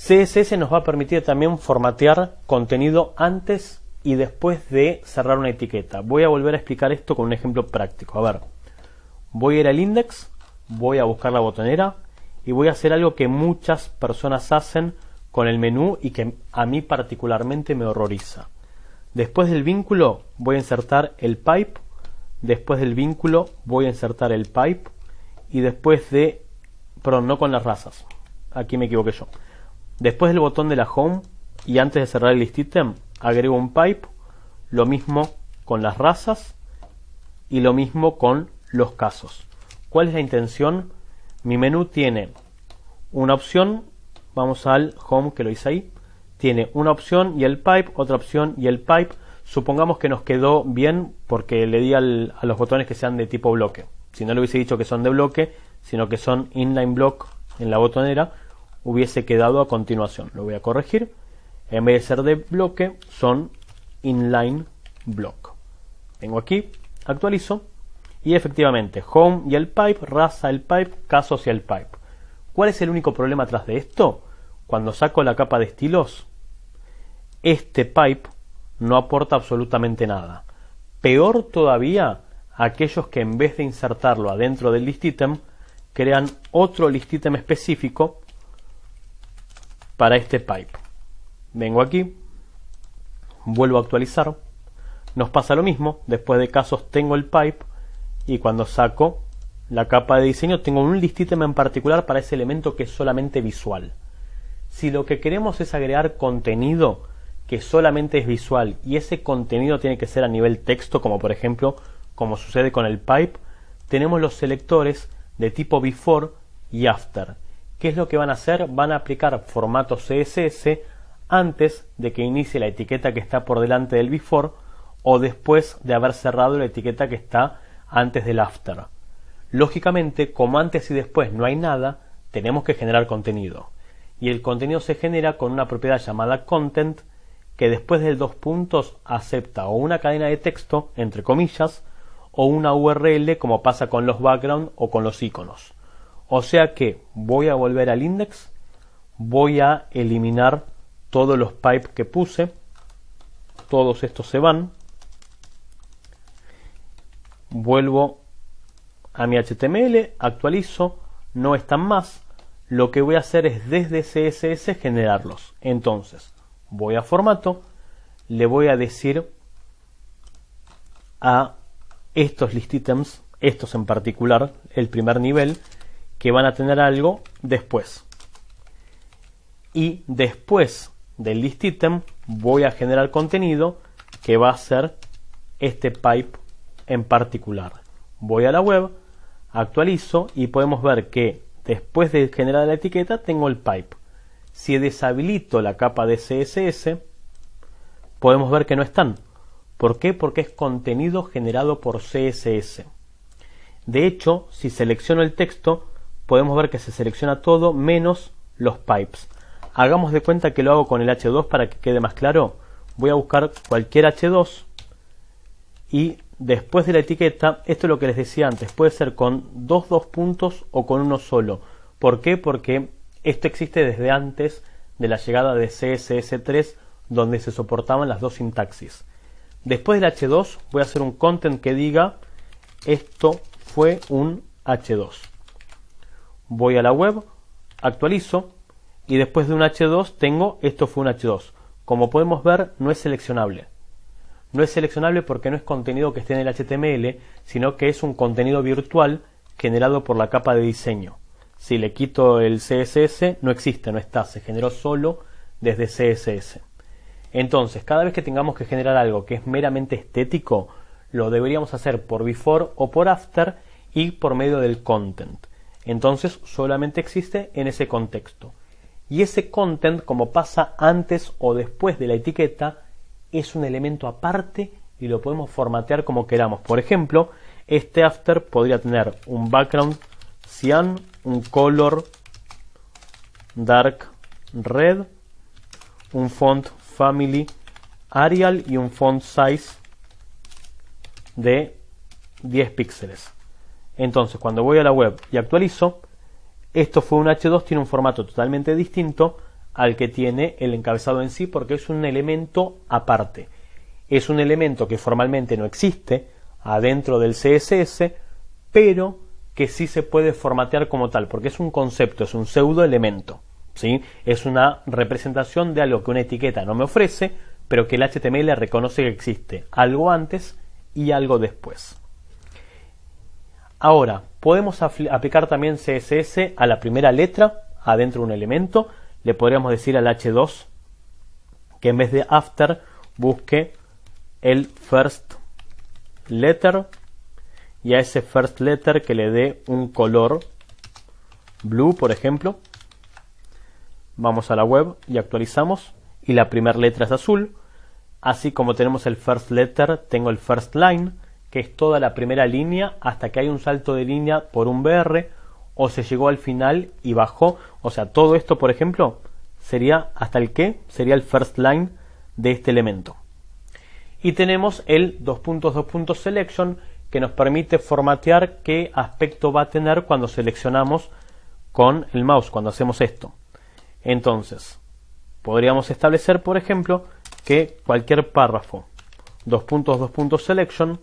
CSS nos va a permitir también formatear contenido antes y después de cerrar una etiqueta. Voy a volver a explicar esto con un ejemplo práctico. A ver, voy a ir al index, voy a buscar la botonera y voy a hacer algo que muchas personas hacen con el menú y que a mí particularmente me horroriza. Después del vínculo voy a insertar el pipe, después del vínculo voy a insertar el pipe y después de... Perdón, no con las razas, aquí me equivoqué yo. Después del botón de la home y antes de cerrar el list item agrego un pipe, lo mismo con las razas y lo mismo con los casos. ¿Cuál es la intención? Mi menú tiene una opción, vamos al home que lo hice ahí, tiene una opción y el pipe, otra opción y el pipe. Supongamos que nos quedó bien porque le di a los botones que sean de tipo bloque. Si no le hubiese dicho que son de bloque, sino que son inline block en la botonera, hubiese quedado a continuación. Lo voy a corregir. En vez de ser de bloque, son inline block. Vengo aquí, actualizo y efectivamente home y el pipe, raza el pipe, casos y el pipe. ¿Cuál es el único problema atrás de esto? Cuando saco la capa de estilos, este pipe no aporta absolutamente nada. Peor todavía, aquellos que en vez de insertarlo adentro del list item, crean otro list item específico para este pipe. Vengo aquí, vuelvo a actualizar, nos pasa lo mismo, después de casos tengo el pipe y cuando saco la capa de diseño tengo un list item en particular para ese elemento que es solamente visual. Si lo que queremos es agregar contenido que solamente es visual y ese contenido tiene que ser a nivel texto, como por ejemplo, como sucede con el pipe, tenemos los selectores de tipo before y after. ¿Qué es lo que van a hacer? Van a aplicar formato CSS antes de que inicie la etiqueta que está por delante del before o después de haber cerrado la etiqueta que está antes del after. Lógicamente, como antes y después no hay nada, tenemos que generar contenido. Y el contenido se genera con una propiedad llamada content, que después del dos puntos acepta o una cadena de texto, entre comillas, o una URL como pasa con los background o con los iconos. O sea que voy a volver al index, voy a eliminar todos los pipes que puse, todos estos se van, vuelvo a mi HTML, actualizo, no están más, lo que voy a hacer es desde CSS generarlos. Entonces voy a formato, le voy a decir a estos list items, estos en particular, el primer nivel, que van a tener algo después. Y después del list item voy a generar contenido que va a ser este pipe en particular. Voy a la web, actualizo y podemos ver que después de generar la etiqueta tengo el pipe. Si deshabilito la capa de CSS, podemos ver que no están. ¿Por qué? Porque es contenido generado por CSS. De hecho, si selecciono el texto, podemos ver que se selecciona todo menos los pipes. Hagamos de cuenta que lo hago con el H2 para que quede más claro. Voy a buscar cualquier H2 y después de la etiqueta, esto es lo que les decía antes, puede ser con dos puntos o con uno solo. ¿Por qué? Porque esto existe desde antes de la llegada de CSS3, donde se soportaban las dos sintaxis. Después del H2 voy a hacer un content que diga esto fue un H2. Voy a la web, actualizo y después de un H2 tengo esto fue un H2. Como podemos ver, no es seleccionable. No es seleccionable porque no es contenido que esté en el HTML, sino que es un contenido virtual generado por la capa de diseño. Si le quito el CSS, no existe, no está, se generó solo desde CSS. Entonces, cada vez que tengamos que generar algo que es meramente estético, lo deberíamos hacer por before o por after y por medio del content. Entonces, solamente existe en ese contexto. Y ese content, como pasa antes o después de la etiqueta, es un elemento aparte y lo podemos formatear como queramos. Por ejemplo, este after podría tener un background cyan, un color dark red, un font family Arial y un font size de 10 píxeles. Entonces, cuando voy a la web y actualizo, esto fue un H2, tiene un formato totalmente distinto al que tiene el encabezado en sí, porque es un elemento aparte. Es un elemento que formalmente no existe adentro del CSS, pero que sí se puede formatear como tal, porque es un concepto, es un pseudo elemento, ¿sí? Es una representación de algo que una etiqueta no me ofrece, pero que el HTML reconoce que existe algo antes y algo después. Ahora, podemos aplicar también CSS a la primera letra adentro de un elemento. Le podríamos decir al H2 que en vez de after busque el first letter, y a ese first letter que le dé un color blue, por ejemplo. Vamos a la web y actualizamos, y la primera letra es azul. Así como tenemos el first letter, tengo el first line, que es toda la primera línea hasta que hay un salto de línea por un BR, o se llegó al final y bajó. O sea, todo esto, por ejemplo, sería hasta el que sería el first line de este elemento. Y tenemos el selection, que nos permite formatear qué aspecto va a tener cuando seleccionamos con el mouse, cuando hacemos esto. Entonces, podríamos establecer, por ejemplo, que cualquier párrafo selection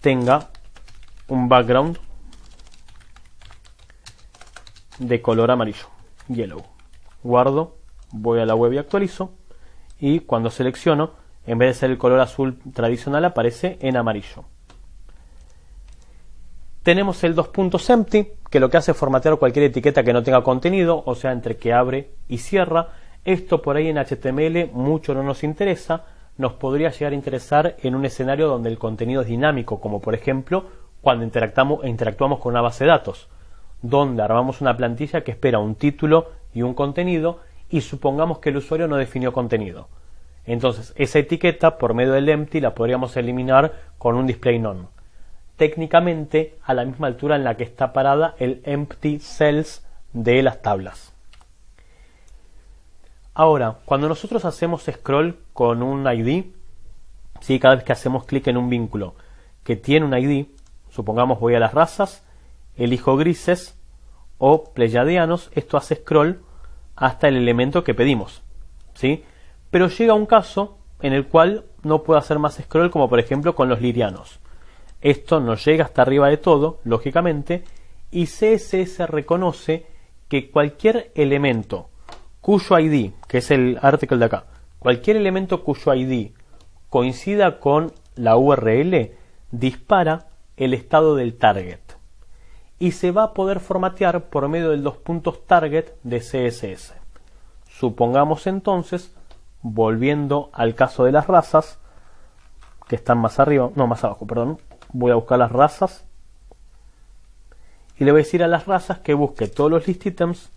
tenga un background de color amarillo, yellow. Guardo, voy a la web y actualizo, y cuando selecciono, en vez de ser el color azul tradicional, aparece en amarillo. Tenemos el empty, que lo que hace es formatear cualquier etiqueta que no tenga contenido, o sea, entre que abre y cierra. Esto por ahí en HTML mucho no nos interesa. Nos podría llegar a interesar en un escenario donde el contenido es dinámico, como por ejemplo cuando interactuamos con una base de datos, donde armamos una plantilla que espera un título y un contenido, y supongamos que el usuario no definió contenido. Entonces esa etiqueta, por medio del empty, la podríamos eliminar con un display none. Técnicamente a la misma altura en la que está parada el empty cells de las tablas. Ahora, cuando nosotros hacemos scroll con un ID, ¿sí? Cada vez que hacemos clic en un vínculo que tiene un ID, supongamos voy a las razas, elijo grises o pleyadianos, esto hace scroll hasta el elemento que pedimos, ¿sí? Pero llega un caso en el cual no puedo hacer más scroll, como por ejemplo con los lirianos. Esto no llega hasta arriba de todo, lógicamente, y CSS reconoce que cualquier elemento cuyo ID, que es el artículo de acá, cualquier elemento cuyo ID coincida con la URL, dispara el estado del target. Y se va a poder formatear por medio del target de CSS. Supongamos entonces, volviendo al caso de las razas, que están más arriba, no, más abajo, perdón. Voy a buscar las razas y le voy a decir a las razas que busque todos los list items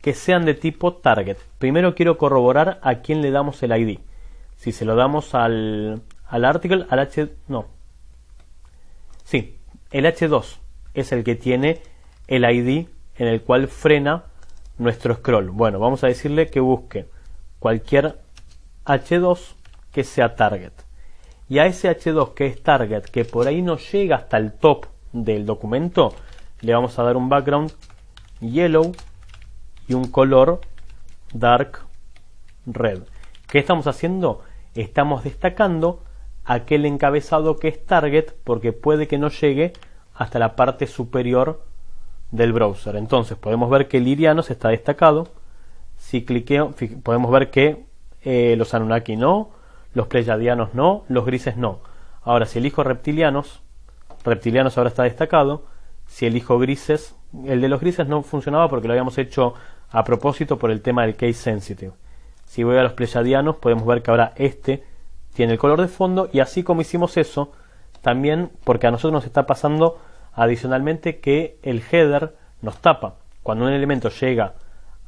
que sean de tipo target. Primero quiero corroborar a quién le damos el ID. Si se lo damos al article, al H... no. Sí, el H2 es el que tiene el ID en el cual frena nuestro scroll. Bueno, vamos a decirle que busque cualquier H2 que sea target. Y a ese H2 que es target, que por ahí no llega hasta el top del documento, le vamos a dar un background yellow y un color dark red. ¿Qué estamos haciendo? Estamos destacando aquel encabezado que es target, porque puede que no llegue hasta la parte superior del browser. Entonces podemos ver que el irianos está destacado. Si cliqueo, podemos ver que los Anunnaki no, los pleyadianos no, los grises no. Ahora, si elijo reptilianos ahora está destacado. Si elijo grises, el de los grises no funcionaba porque lo habíamos hecho a propósito por el tema del case sensitive. Si voy a los pleyadianos, podemos ver que ahora este tiene el color de fondo, y así como hicimos eso, también porque a nosotros nos está pasando adicionalmente que el header nos tapa. Cuando un elemento llega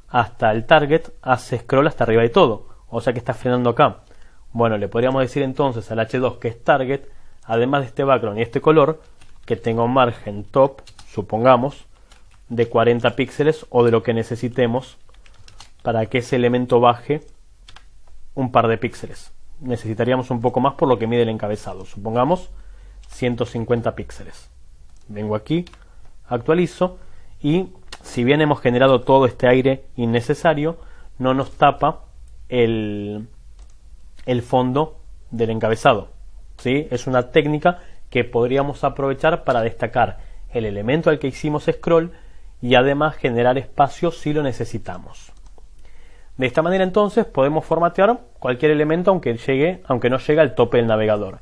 hasta el target, hace scroll hasta arriba de todo, o sea que está frenando acá. Bueno, le podríamos decir entonces al H2 que es target, además de este background y este color, que tenga un margen top, supongamos, de 40 píxeles o de lo que necesitemos para que ese elemento baje un par de píxeles. Necesitaríamos un poco más por lo que mide el encabezado, supongamos 150 píxeles. Vengo aquí, actualizo, y si bien hemos generado todo este aire innecesario, no nos tapa el fondo del encabezado, ¿sí? Es una técnica que podríamos aprovechar para destacar el elemento al que hicimos scroll y además generar espacio si lo necesitamos. De esta manera entonces podemos formatear cualquier elemento aunque no llegue al tope del navegador.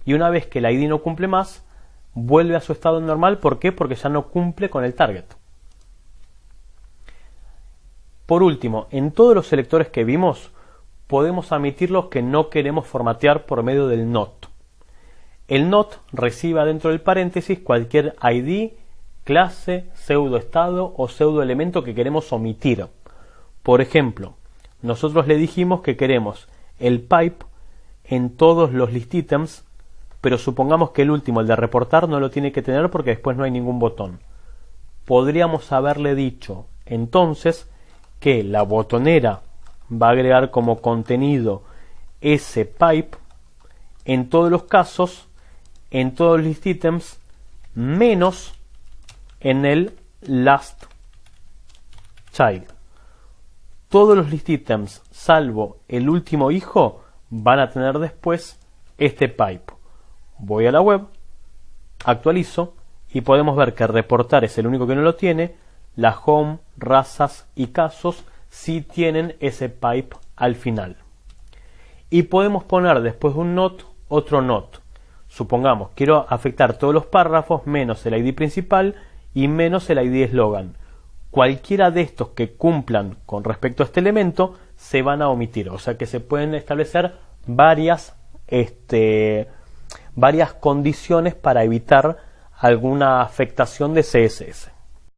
Y una vez que el ID no cumple más, vuelve a su estado normal. ¿Por qué? Porque ya no cumple con el target. Por último, en todos los selectores que vimos, podemos omitir los que no queremos formatear por medio del not. El not recibe dentro del paréntesis cualquier ID, clase, pseudoestado o pseudoelemento que queremos omitir. Por ejemplo, nosotros le dijimos que queremos el pipe en todos los list items, pero supongamos que el último, el de reportar, no lo tiene que tener porque después no hay ningún botón. Podríamos haberle dicho entonces que la botonera va a agregar como contenido ese pipe en todos los casos, en todos los list items, menos en el last child. Todos los list items, salvo el último hijo, van a tener después este pipe. Voy a la web, actualizo y podemos ver que reportar es el único que no lo tiene. La home, razas y casos sí tienen ese pipe al final. Y podemos poner después de un not otro not. Supongamos, quiero afectar todos los párrafos menos el ID principal y menos el ID eslogan. Cualquiera de estos que cumplan con respecto a este elemento se van a omitir. O sea que se pueden establecer varias condiciones para evitar alguna afectación de CSS.